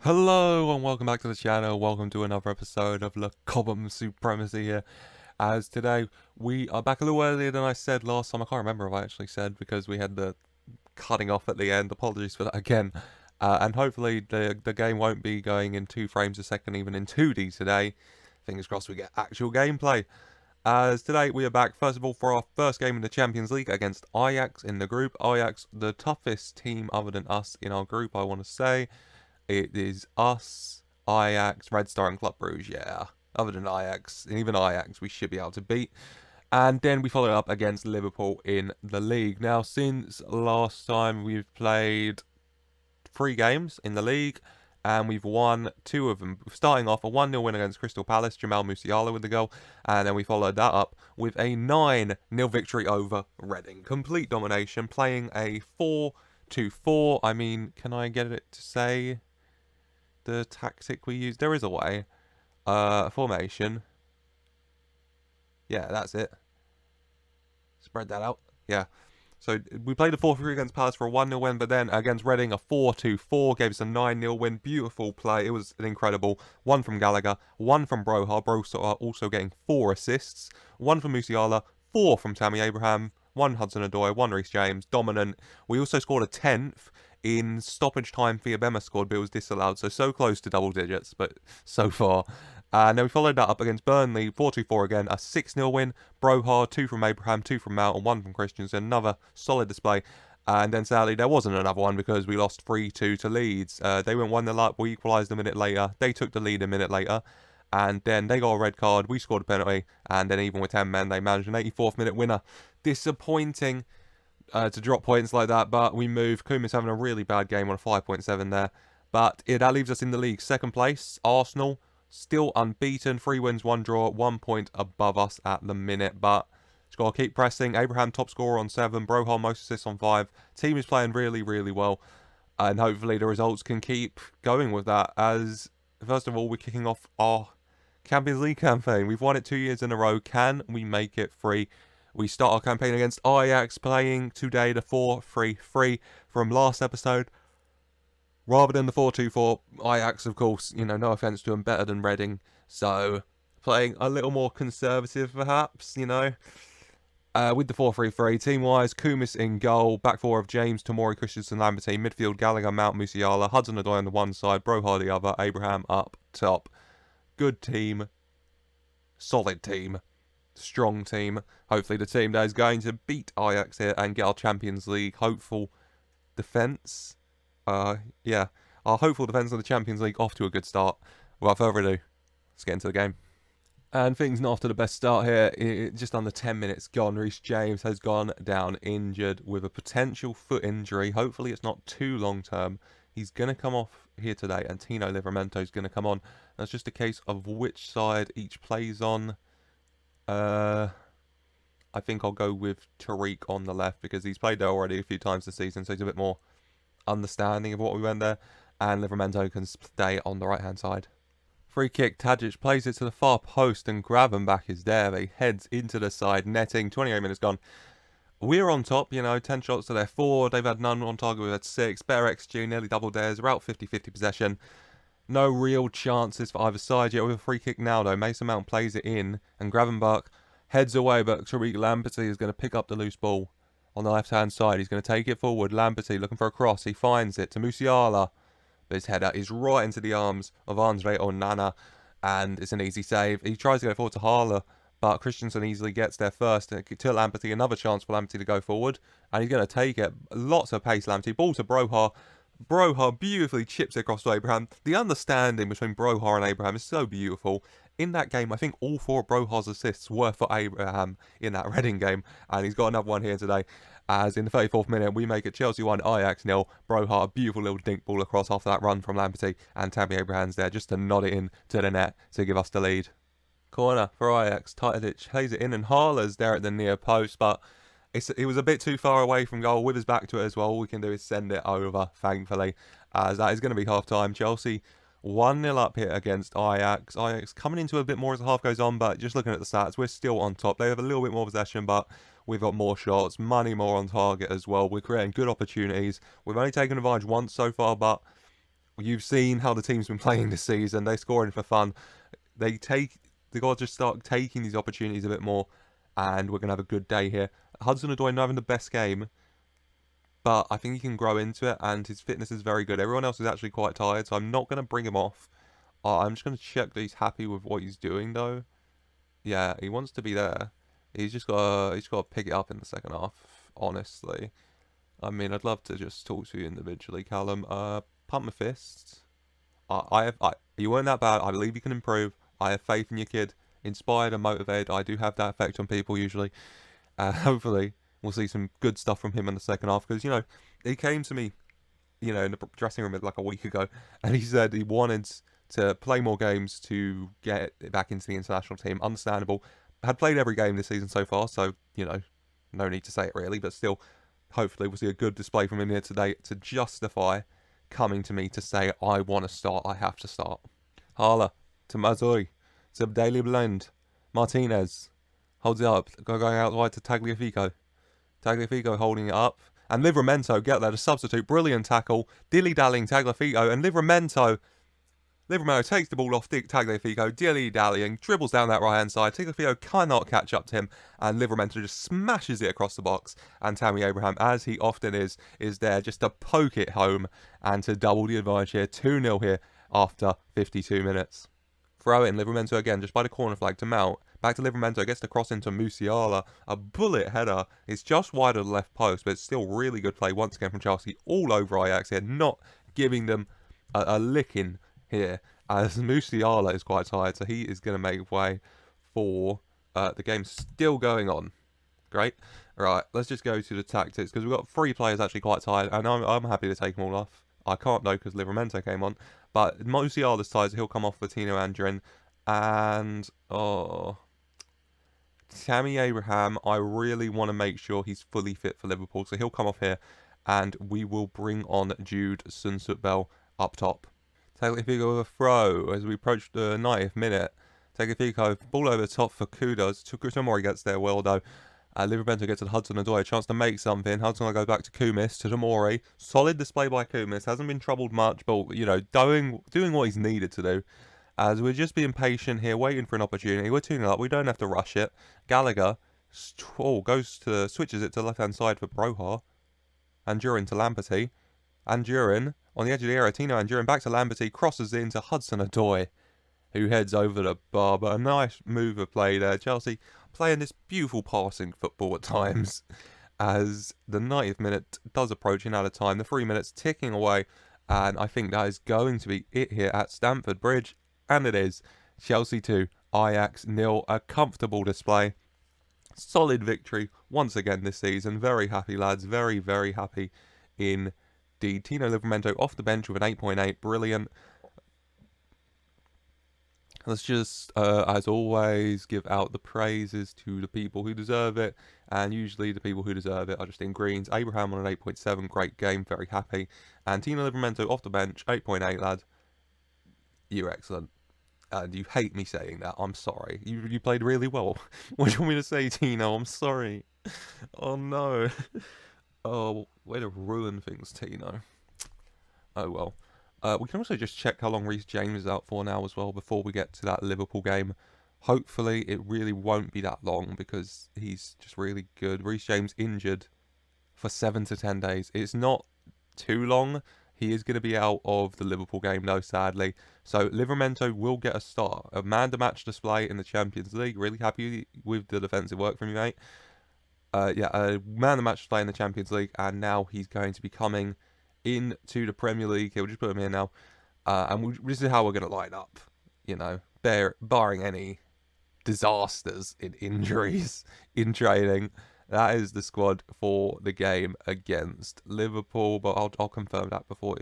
Hello and welcome back to the channel. Welcome to another episode of the Cobham Supremacy here. As today we are back a little earlier than I said last time. I can't remember if I actually said because we had the cutting off at the end. Apologies for that again. And hopefully the game won't be going in 2 frames a second, even in 2D today. Fingers crossed we get actual gameplay. As today we are back first of all for our first game in the Champions League against Ajax in the group. Ajax, the toughest team other than us in our group, I want to say. It is us, Ajax, Red Star and Club Brugge, yeah. Other than Ajax, and even Ajax, we should be able to beat. And then we follow up against Liverpool in the league. Now, since last time, we've played 3 games in the league, and we've won 2 of them. Starting off a 1-0 win against Crystal Palace, Jamal Musiala with the goal, and then we followed that up with a 9-0 victory over Reading. Complete domination, playing a 4-2-4. I mean, can I get it to say the tactic we use? There is a way. Formation. Yeah, that's it. Spread that out. Yeah. So we played a 4-3 against Palace for a 1-0 win, but then against Reading a 4-2-4 gave us a 9-0 win. Beautiful play. It was an incredible. 1 from Gallagher, 1 from Broha. Broha also getting 4 assists. 1 from Musiala, 4 from Tammy Abraham, 1 Hudson-Odoi, 1 Reece James. Dominant. We also scored a 10th. In stoppage time, Fiabema scored, but it was disallowed. So close to double digits, but so far. And then we followed that up against Burnley, 4-2-4 again, a 6-0 win. Broha, 2 from Abraham, 2 from Mount, and 1 from Christensen. Another solid display. And then sadly, there wasn't another one because we lost 3-2 to Leeds. They went 1-0 up, we equalised a minute later. They took the lead a minute later. And then they got a red card, we scored a penalty. And then even with 10 men, they managed an 84th minute winner. Disappointing. To drop points like that, but we move. Kuma's having a really bad game on a 5.7 there, but that leaves us in the league second place. Arsenal still unbeaten, 3 wins, 1 draw, 1 point above us at the minute, but just got to keep pressing. Abraham top scorer on 7, Broha most assists on 5. Team is playing really well, and hopefully the results can keep going with that. As first of all, we're kicking off our Champions League campaign. We've won it 2 years in a row. Can we make it 3? We start our campaign against Ajax, playing today the 4-3-3 from last episode. Rather than the 4-2-4, Ajax, of course, no offence to them, better than Reading. So, playing a little more conservative, perhaps, With the 4-3-3, team-wise, Kumis in goal, back 4 of James, Tomori, Christensen, Lambertine, midfield, Gallagher, Mount, Musiala, Hudson-Odoi on the one side, Broha the other, Abraham up top. Good team. Solid team. Strong team. Hopefully the team that is going to beat Ajax here and get our Champions League hopeful defence. Our hopeful defence of the Champions League off to a good start. Without further ado, let's get into the game. And things not after the best start here. Just under 10 minutes gone. Reece James has gone down injured with a potential foot injury. Hopefully it's not too long term. He's going to come off here today and Tino Livramento is going to come on. That's just a case of which side each plays on. I think I'll go with Tariq on the left because he's played there already a few times this season, so he's a bit more understanding of what we went there. And Livramento can stay on the right-hand side. Free kick, Tadic plays it to the far post and Gravenbach is there. He heads into the side netting. 28 minutes gone. We're on top, 10 shots to their 4. They've had none on target, we've had 6. Better XG, nearly double theirs. About 50-50 possession. No real chances for either side yet with a free kick now, though. Mason Mount plays it in, and Gravenbach heads away, but Tariq Lamberty is going to pick up the loose ball on the left-hand side. He's going to take it forward. Lamberty looking for a cross. He finds it to Musiala, but his header is right into the arms of Andre Onana, and it's an easy save. He tries to go forward to Harler, but Christensen easily gets there first. To Lamberty, another chance for Lamberty to go forward, and he's going to take it. Lots of pace, Lamberty. Ball to Broha. Broha beautifully chips it across to Abraham. The understanding between Broha and Abraham is so beautiful. In that game, I think all 4 of Broha's assists were for Abraham in that Reading game. And he's got another one here today. As in the 34th minute, we make it Chelsea 1, Ajax 0. Broha, a beautiful little dink ball across after that run from Lamberty. And Tammy Abraham's there just to nod it in to the net to give us the lead. Corner for Ajax. Tadic plays it in and Harler's there at the near post, but it was a bit too far away from goal with his back to it as well. All we can do is send it over, thankfully, as that is going to be half-time. Chelsea 1-0 up here against Ajax. Ajax coming into a bit more as the half goes on, but just looking at the stats, we're still on top. They have a little bit more possession, but we've got more shots, money more on target as well. We're creating good opportunities. We've only taken advantage once so far, but You've seen how the team's been playing this season. They're scoring for fun. They got to just start taking these opportunities a bit more, and we're going to have a good day here. Hudson-Odoi not having the best game, but I think he can grow into it, and his fitness is very good. Everyone else is actually quite tired, so I'm not going to bring him off. I'm just going to check that he's happy with what he's doing, though. Yeah, he wants to be there. He's just got to pick it up in the second half, honestly. I mean, I'd love to just talk to you individually, Callum. Pump my fists. You weren't that bad. I believe you can improve. I have faith in your kid. Inspired and motivated. I do have that effect on people usually. Hopefully, we'll see some good stuff from him in the second half. Because, he came to me, in the dressing room like a week ago. And he said he wanted to play more games to get back into the international team. Understandable. Had played every game this season so far. So, no need to say it really. But still, hopefully we'll see a good display from him here today to justify coming to me to say, I want to start, I have to start. Hala, to Mazoi, to Daily Blend, Martinez, holds it up, going out wide to Tagliafico. Tagliafico holding it up, and Livramento, get there to substitute, brilliant tackle, dilly-dallying Tagliafico, and Livramento takes the ball off Tagliafico, dilly-dallying, dribbles down that right-hand side. Tagliafico cannot catch up to him, and Livramento just smashes it across the box. And Tammy Abraham, as he often is there just to poke it home and to double the advantage here. 2-0 here after 52 minutes. Throw in, Livramento again, just by the corner flag to Mount. Back to Livramento, gets the cross into Musiala. A bullet header. It's just wide of the left post, but it's still really good play once again from Chelsea. All over Ajax here, not giving them a licking here, as Musiala is quite tired, so he is going to make way for the game still going on. Great. Right, let's just go to the tactics, because we've got 3 players actually quite tired, and I'm happy to take them all off. I can't though, because Livramento came on, but Musiala's tired, so he'll come off for Tino Andrin, and Tammy Abraham, I really want to make sure he's fully fit for Liverpool, so he'll come off here, and we will bring on Jude Sunsut-Bell up top. Tagliafico with a throw as we approach the 90th minute. Tagliafico, ball over the top for Kudos. Tomori gets there well though. Livramento gets to Hudson-Odoi, a chance to make something. Hudson goes back to Kumis, to Tomori. Solid display by Kumis, hasn't been troubled much, but doing what he's needed to do. As we're just being patient here, waiting for an opportunity. We're 2-0 up, we don't have to rush it. Gallagher switches it to the left-hand side for Broha. Anjurin to Lamperty. Anjurin on the edge of the area. Tino Anjurin back to Lamperty. Crosses it into Hudson-Odoi, who heads over the bar. But a nice move of play there. Chelsea playing this beautiful passing football at times. As the 90th minute does approach in out of time. The 3 minutes ticking away. And I think that is going to be it here at Stamford Bridge. And it is. Chelsea 2, Ajax 0. A comfortable display. Solid victory once again this season. Very happy, lads. Very, very happy indeed. Tino Livramento off the bench with an 8.8. Brilliant. Let's just, as always, give out the praises to the people who deserve it. And usually the people who deserve it are just in greens. Abraham on an 8.7. Great game. Very happy. And Tino Livramento off the bench. 8.8, lad. You're excellent. And you hate me saying that. I'm sorry. You played really well. What do you want me to say, Tino? I'm sorry. Oh, no. Oh, way to ruin things, Tino. Oh, well. We can also just check how long Reece James is out for now as well before we get to that Liverpool game. Hopefully, it really won't be that long because he's just really good. Reece James injured for 7 to 10 days. It's not too long. He is going to be out of the Liverpool game, though, sadly. So, Livramento will get a start. A man-to-match display in the Champions League. Really happy with the defensive work from you, mate. A man-to-match display in the Champions League. And now he's going to be coming into the Premier League. We'll just put him here now. This is how we're going to line up. Barring any disasters in injuries in training. That is the squad for the game against Liverpool, but I'll confirm that before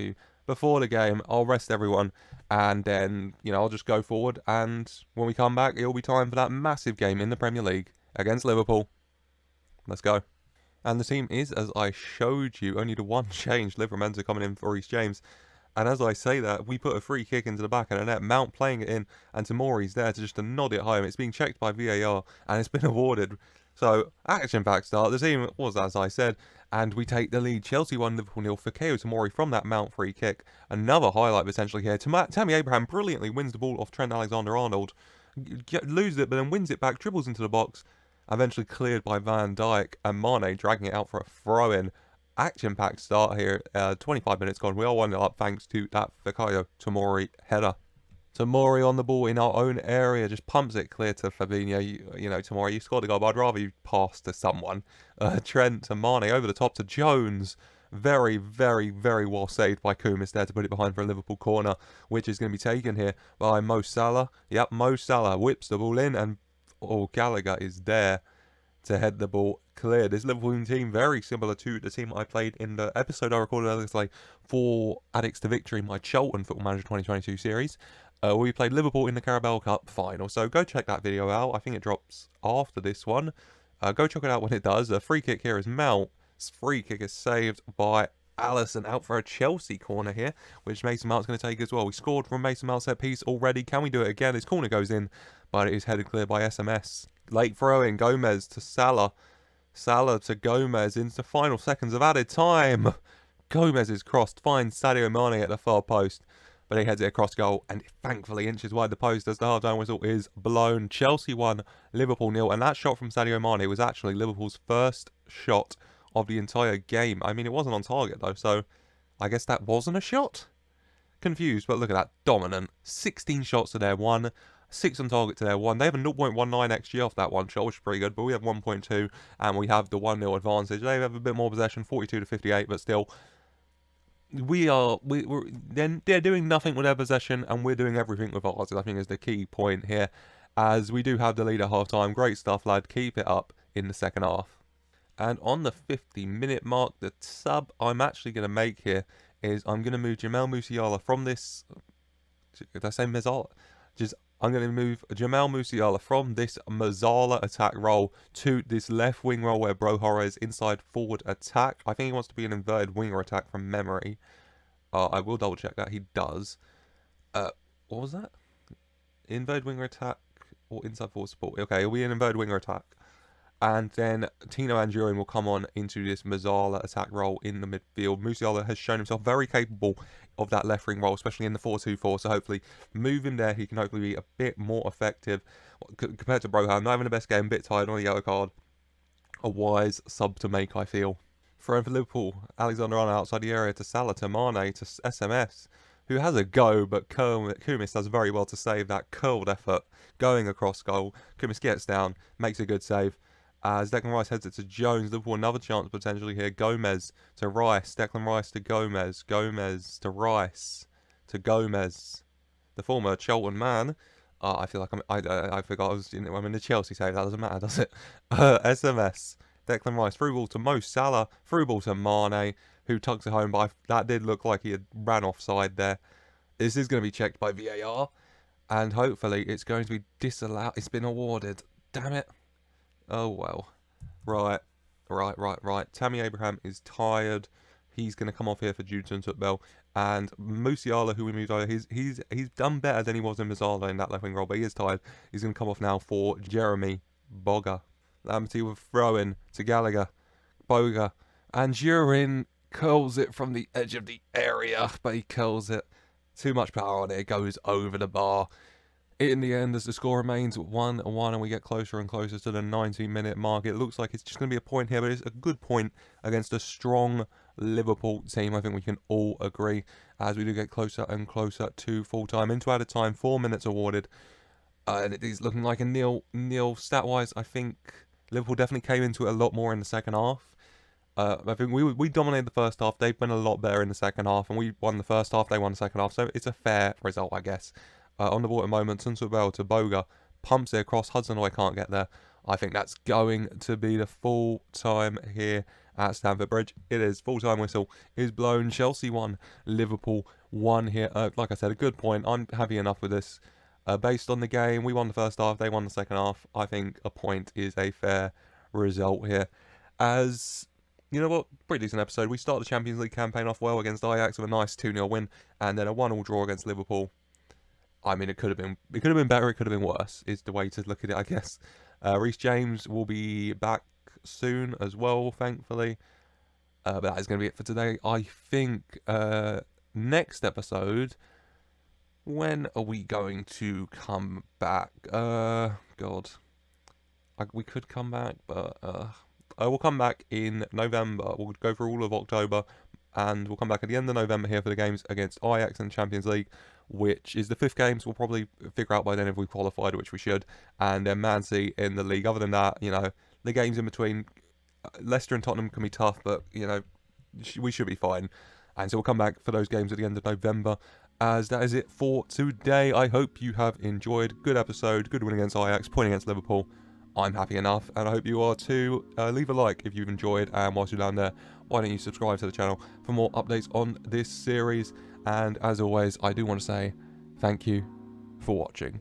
the game. I'll rest everyone, and then I'll just go forward. And when we come back, it'll be time for that massive game in the Premier League against Liverpool. Let's go. And the team is as I showed you. Only the one change. Livramento coming in for Reece James. And as I say that, we put a free kick into the back of the net, Mount playing it in, and Tamori's there to just to nod it home. It's being checked by VAR, and it's been awarded. So, action-packed start. The team was, as I said, and we take the lead. Chelsea 1, Liverpool 0 for Keo Tamori from that Mount free kick. Another highlight potentially here. Tammy Abraham brilliantly wins the ball off Trent Alexander-Arnold. Loses it, but then wins it back, dribbles into the box. Eventually cleared by Van Dijk, and Mane dragging it out for a throw-in. Action-packed start here. 25 minutes gone. We are 1-0 up thanks to that Fikayo Tomori header. Tomori on the ball in our own area, just pumps it clear to Fabinho. You know, Tomori, you scored a goal, but I'd rather you pass to someone. Trent to Mane, over the top to Jones. Very, very, very well saved by Kumis there to put it behind for a Liverpool corner, which is going to be taken here by Mo Salah. Yep, Mo Salah whips the ball in, and Gallagher is there to head the ball clear. This Liverpool team very similar to the team I played in the episode I recorded earlier today for Addicts to Victory, my Charlton Football Manager 2022 series. We played Liverpool in the Carabao Cup final, so go check that video out. I think it drops after this one. Go check it out when it does. A free kick here is Mount. Free kick is saved by Allison out for a Chelsea corner here, which Mason Mount's going to take as well. We scored from Mason Mount's set piece already. Can we do it again? His corner goes in, but it is headed clear by SMS. Late throw in, Gomez to Salah. Salah to Gomez into the final seconds of added time. Gomez is crossed, finds Sadio Mane at the far post, but he heads it across goal, and thankfully inches wide the post as the half-time whistle is blown. Chelsea 1, Liverpool 0, and that shot from Sadio Mane was actually Liverpool's first shot of the entire game. I mean, it wasn't on target though, so I guess that wasn't a shot? Confused, but look at that, dominant. 16 shots to their 1, 6 on target to their 1. They have a 0.19 XG off that one shot, which is pretty good, but we have 1.2, and we have the 1-0 advantage. They have a bit more possession, 42 to 58, but still, they're doing nothing with their possession, and we're doing everything with ours, I think is the key point here, as we do have the lead at half-time. Great stuff, lad. Keep it up in the second half. And on the 50-minute mark, the sub I'm actually going to make here is I'm going to move Jamal Musiala from this... Did I say Musiala? I'm going to move Jamal Musiala from this Musiala attack role to this left wing role where Brohara is inside forward attack. I think he wants to be an inverted winger attack from memory. I will double check that. He does. What was that? Inverted winger attack or inside forward support? Okay, he'll be an inverted winger attack. And then Tino Anjorin will come on into this Musiala attack role in the midfield. Musiala has shown himself very capable of that left wing role, especially in the 4-2-4. So hopefully, move him there. He can hopefully be a bit more effective compared to Broham. Not having the best game, a bit tired on a yellow card. A wise sub to make, I feel. Throwing for Liverpool, Alexander-Arnold outside the area to Salah, to Mane, to SMS, who has a go, but Kumis does very well to save that curled effort going across goal. Kumis gets down, makes a good save. As Declan Rice heads it to Jones, Liverpool another chance potentially here. Gomez to Rice, Declan Rice to Gomez, Gomez to Rice, to Gomez, the former Charlton man. I feel like I forgot I'm in the Chelsea save. That doesn't matter, does it? SMS, Declan Rice, through ball to Mo Salah, through ball to Mane, who tucks it home, but that did look like he had ran offside there. This is going to be checked by VAR, and hopefully it's going to be disallowed. It's been awarded. Damn it. Oh, well. Right. Tammy Abraham is tired. He's going to come off here for Jude Bell. And Musiala, who we moved over, he's done better than he was in Musiala in that left wing role, but he is tired. He's going to come off now for Jeremy Boga. Lamptey with throw-in to Gallagher. Boga. And Jurin curls it from the edge of the area, but he curls it. Too much power on it. It goes over the bar. In the end, as the score remains 1-1 and we get closer and closer to the 90-minute mark, it looks like it's just going to be a point here, but it's a good point against a strong Liverpool team. I think we can all agree as we do get closer and closer to full-time. Into added time, 4 minutes awarded. And it is looking like a nil stat-wise. I think Liverpool definitely came into it a lot more in the second half. I think we dominated the first half. They've been a lot better in the second half, and we won the first half. They won the second half, so it's a fair result, I guess. On the ball at the moment, Hudson-Odoi to Boga, pumps it across, Hudson-Odoi can't get there. I think that's going to be the full time here at Stamford Bridge. It is, full time whistle is blown. Chelsea 1, Liverpool 1 here. Like I said, a good point. I'm happy enough with this. Based on the game, we won the first half, they won the second half. I think a point is a fair result here. As You know what? Pretty decent episode. We start the Champions League campaign off well against Ajax with a nice 2-0 win, and then a 1-1 draw against Liverpool. I mean, it could have been better. It could have been worse. Is the way to look at it, I guess. Reece James will be back soon as well, thankfully. But that is going to be it for today. I think next episode. When are we going to come back? God, we could come back, but we'll come back in November. We'll go through all of October, and we'll come back at the end of November here for the games against Ajax and Champions League, which is the 5th game. So we'll probably figure out by then if we qualified, which we should, and then Man City in the league. Other than that, the games in between, Leicester and Tottenham can be tough, but we should be fine. And so we'll come back for those games at the end of November. As that is it for today. I hope you have enjoyed. Good episode, good win against Ajax, point against Liverpool. I'm happy enough, and I hope you are too. Leave a like if you've enjoyed, and whilst you're down there, why don't you subscribe to the channel for more updates on this series. And as always, I do want to say thank you for watching.